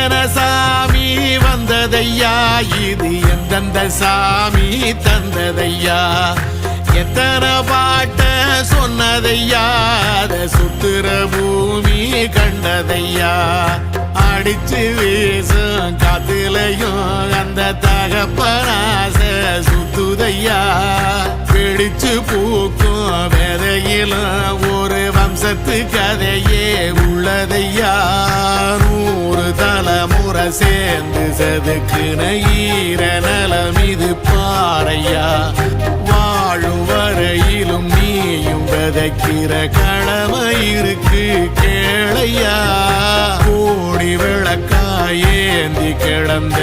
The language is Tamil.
எத்தனை சாமி வந்ததையா, இது எந்தெந்த சாமி தந்ததையா, எத்தனை பாட்ட சொன்னதையா, அத சுத்துற பூமி கண்டதையா, அடிச்சு வீசும் காத்துலையும் அந்த தகப்பனாச சுத்துதையா, பிடிச்சு பூக்கும் வேதையிலும் ஒரு வம்சத்து கதையே உள்ளதையா, 100 தலைமுறை சேர்ந்து செதுக்குன ஈர நலம் இது பாறையா, வாழும் வரையிலும் நீயும் விதைக்கிற கடமை இருக்கு கேளையா, கோடி விளக்காயேந்தி கிடந்த